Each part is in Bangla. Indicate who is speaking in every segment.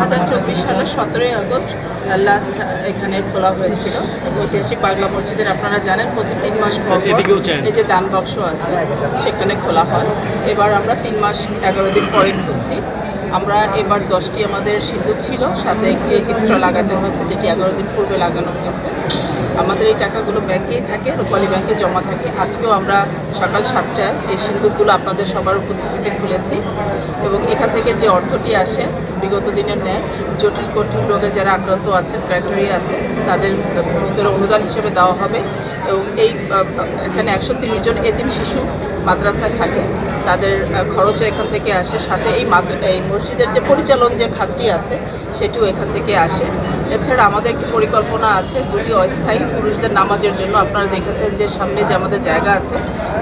Speaker 1: 2024 সালের 17 আগস্ট লাস্ট এখানে খোলা হয়েছিল ঐতিহাসিক পাগলা মসজিদের। আপনারা জানেন প্রতি 3 মাস পর এই যে দান বাক্স আছে সেখানে খোলা হয়। এবার আমরা 3 মাস 11 দিন পরে খুলছি। আমরা এবার 10টি আমাদের সিন্দুক ছিল, সাথে একটি এক্সট্রা লাগাতে হয়েছে যেটি 11 দিন পূর্বে লাগানো হয়েছে। আমাদের এই টাকাগুলো ব্যাংকেই থাকে, রূপালী ব্যাংকে জমা থাকে। আজকেও আমরা সকাল 7টায় এই সিন্দুকগুলো আপনাদের সবার উপস্থিতিতে খুলেছি এবং এখান থেকে যে অর্থটি আসে বিগত দিনের ন্যায় জটিল কঠিন রোগে যারা আক্রান্ত আছেন, ক্রাইটেরিয়া আছে, তাদের ভিতরে অনুদান হিসেবে দেওয়া হবে। এবং এখানে 130 জন এতিম শিশু মাদ্রাসায় থাকে, তাদের খরচও এখান থেকে আসে। সাথে এই মসজিদের যে পরিচালন যে খাতটি আছে সেটিও এখান থেকে আসে। এছাড়া আমাদের একটি পরিকল্পনা আছে 2টি অস্থায়ী পুরুষদের নামাজের জন্য। আপনারা দেখেছেন যে সামনে যে আমাদের জায়গা আছে,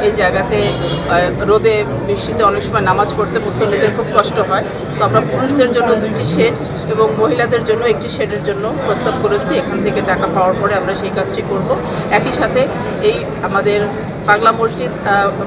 Speaker 1: এই জায়গাতে রোদে বৃষ্টিতে অনেক সময় নামাজ পড়তে মুসল্লিদের খুব কষ্ট হয়। তো আমরা পুরুষদের জন্য 2টি শেড এবং মহিলাদের জন্য একটি শেডের জন্য প্রস্তাব করেছি। এখান থেকে টাকা পাওয়ার পরে আমরা সেই কাজটি করব। একই সাথে এই আমাদের পাগলা মসজিদ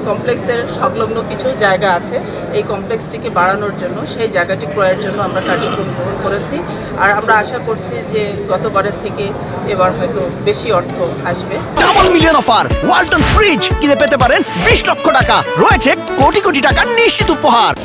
Speaker 1: কমপ্লেক্সের সংলগ্ন কিছু জায়গা আছে, এই কমপ্লেক্সটিকে বাড়ানোর জন্য সেই জায়গাটি ক্রয়ের জন্য আমরা কার্যক্রম গ্রহণ করেছি। আর আমরা আশা করছি যে গতবারের থেকে এবার হয়তো বেশি অর্থ আসবে।
Speaker 2: Double million offer Walton fridge কিনে পেতে পারেন 20 লক্ষ টাকা, রয়েছে কোটি কোটি টাকার নিশ্চিত উপহার।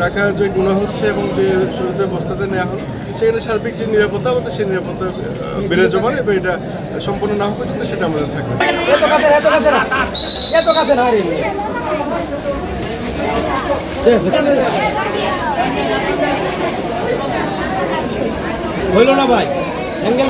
Speaker 3: টাকা যে গুণা হচ্ছে এবং যে শুরুতে বস্তাতে নেওয়া হলো সেখানে সার্বিক যে নিরাপত্তা আমাদের সেই নিরাপত্তা বেড়ে জমান এবং এটা সম্পূর্ণ না হওয়া পর্যন্ত সেটা আমাদের থাকবে।
Speaker 4: হইল না ভাই অ্যাঙ্গেল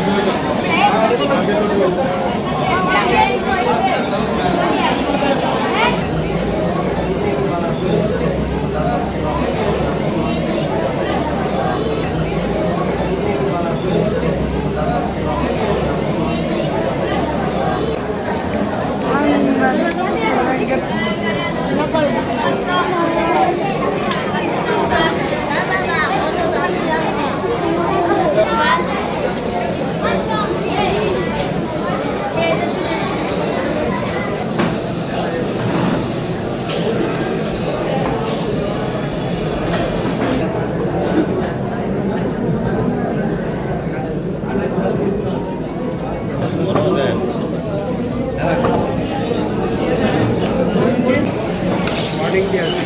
Speaker 3: মর্নিং দিয়ে আসবে